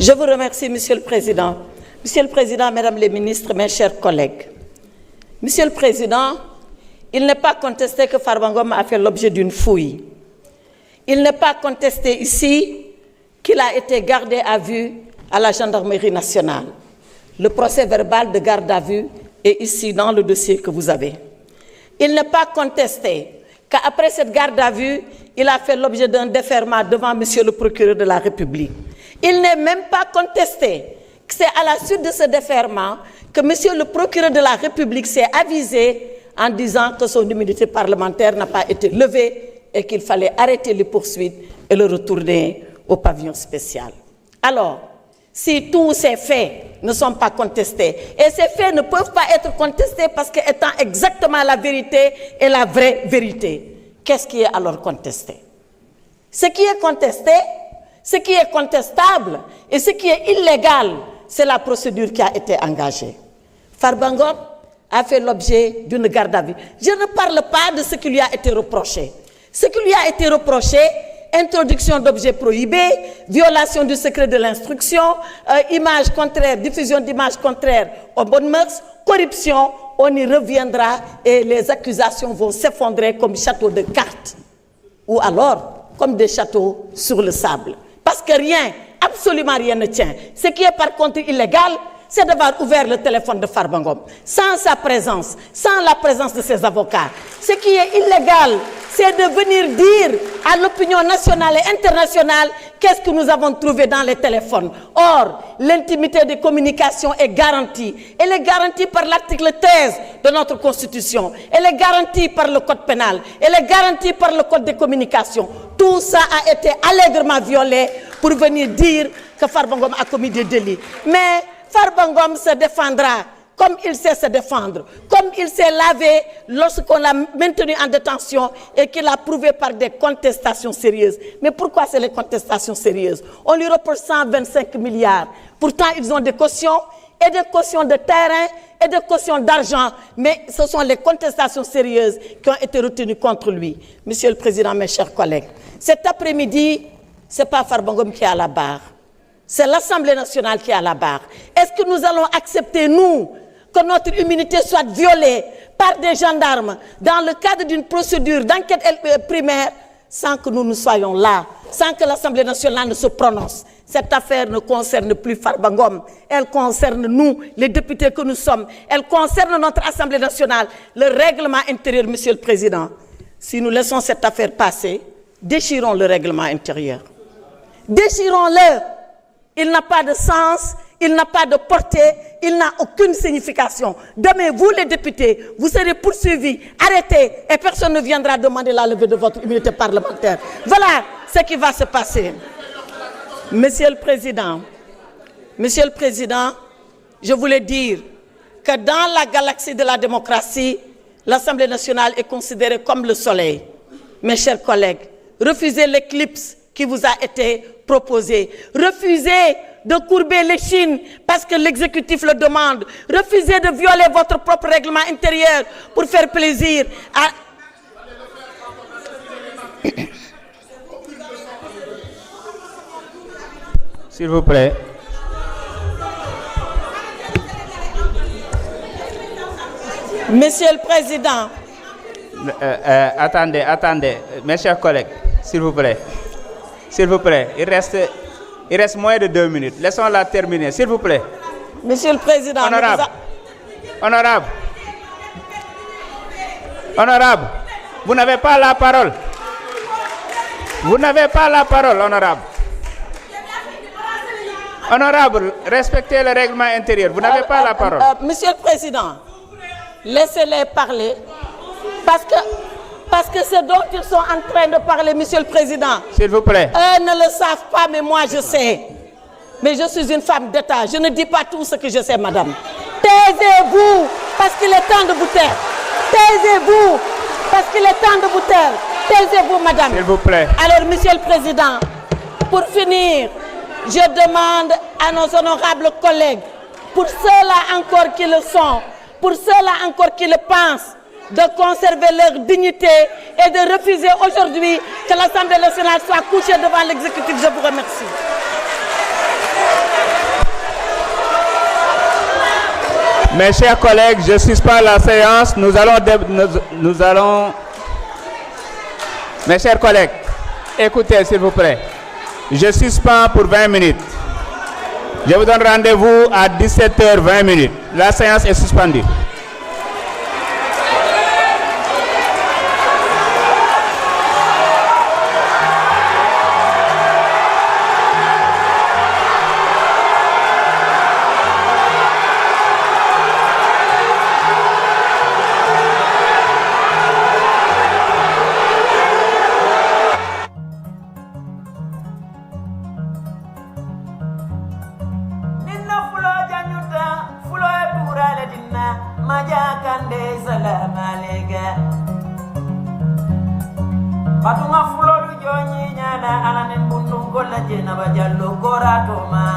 Je vous remercie, Monsieur le Président. Monsieur le Président, Mesdames les ministres, mes chers collègues. Monsieur le Président, il n'est pas contesté que Farba Ngom a fait l'objet d'une fouille. Il n'est pas contesté ici qu'il a été gardé à vue à la gendarmerie nationale. Le procès verbal de garde à vue est ici dans le dossier que vous avez. Il n'est pas contesté qu'après cette garde à vue, il a fait l'objet d'un déferment devant Monsieur le procureur de la République. Il n'est même pas contesté que c'est à la suite de ce déferment que Monsieur le procureur de la République s'est avisé en disant que son immunité parlementaire n'a pas été levée et qu'il fallait arrêter les poursuites et le retourner au pavillon spécial. Alors, si tous ces faits ne sont pas contestés, et ces faits ne peuvent pas être contestés parce qu'étant exactement la vérité et la vraie vérité, qu'est-ce qui est alors contesté? Ce qui est contesté, ce qui est contestable et ce qui est illégal, c'est la procédure qui a été engagée. Farba Ngom a fait l'objet d'une garde à vue. Je ne parle pas de ce qui lui a été reproché. Ce qui lui a été reproché, introduction d'objets prohibés, violation du secret de l'instruction, images contraires, diffusion d'images contraires aux bonnes mœurs, corruption, on y reviendra et les accusations vont s'effondrer comme châteaux de cartes ou alors comme des châteaux sur le sable. Parce que rien, absolument rien ne tient. Ce qui est par contre illégal, c'est d'avoir ouvert le téléphone de Farba Ngom sans sa présence, sans la présence de ses avocats. Ce qui est illégal, c'est de venir dire à l'opinion nationale et internationale qu'est-ce que nous avons trouvé dans les téléphones. Or, l'intimité des communications est garantie. Elle est garantie par l'article 13 de notre Constitution. Elle est garantie par le Code pénal. Elle est garantie par le Code des communications. Tout ça a été allègrement violé pour venir dire que Farba Ngom a commis des délits. Mais Farba Ngom se défendra comme il sait se défendre, comme il s'est lavé lorsqu'on l'a maintenu en détention et qu'il a prouvé par des contestations sérieuses. Mais pourquoi c'est les contestations sérieuses? On lui reproche 125 milliards. Pourtant, ils ont des cautions et des cautions de terrain et des cautions d'argent. Mais ce sont les contestations sérieuses qui ont été retenues contre lui. Monsieur le Président, mes chers collègues, cet après-midi, ce n'est pas Farba Ngom qui est à la barre. C'est l'Assemblée nationale qui est à la barre. Est-ce que nous allons accepter, nous, que notre immunité soit violée par des gendarmes dans le cadre d'une procédure d'enquête primaire sans que nous soyons là, sans que l'Assemblée nationale ne se prononce? Cette affaire ne concerne plus Farba Ngom, elle concerne nous, les députés que nous sommes, elle concerne notre Assemblée nationale, le règlement intérieur, Monsieur le Président. Si nous laissons cette affaire passer, déchirons le règlement intérieur. Déchirons-le. Il n'a pas de sens, il n'a pas de portée, il n'a aucune signification. Demain, vous les députés, vous serez poursuivis, arrêtés, et personne ne viendra demander la levée de votre immunité parlementaire. Voilà ce qui va se passer. Monsieur le Président, je voulais dire que dans la galaxie de la démocratie, l'Assemblée nationale est considérée comme le soleil. Mes chers collègues, refusez l'éclipse qui vous a été proposé. Refusez de courber l'échine parce que l'exécutif le demande. Refusez de violer votre propre règlement intérieur pour faire plaisir à... S'il vous plaît. Monsieur le Président. Attendez, mes chers collègues, s'il vous plaît. S'il vous plaît, il reste moins de 2 minutes. Laissons-la terminer, s'il vous plaît. Monsieur le Président. Honorable, vous n'avez pas la parole. Vous n'avez pas la parole, honorable. Honorable, respectez le règlement intérieur. Vous n'avez pas la parole. Monsieur le Président, laissez-les parler parce que c'est dont ils sont en train de parler, Monsieur le Président. S'il vous plaît. Eux ne le savent pas, mais moi je sais. Mais je suis une femme d'État. Je ne dis pas tout ce que je sais, madame. Taisez-vous, parce qu'il est temps de vous taire. Taisez-vous, parce qu'il est temps de vous taire. Taisez-vous, madame. S'il vous plaît. Alors, Monsieur le Président, pour finir, je demande à nos honorables collègues, pour ceux-là encore qui le sont, pour ceux-là encore qui le pensent, de conserver leur dignité et de refuser aujourd'hui que l'Assemblée nationale soit couchée devant l'exécutif. Je vous remercie. Mes chers collègues, je suspends la séance. Nous allons... Mes chers collègues, écoutez s'il vous plaît. Je suspends pour 20 minutes. Je vous donne rendez-vous à 17h20. La séance est suspendue. Batuma fulo du jonyi nyana alanen bundung gola jena bajallo goratoma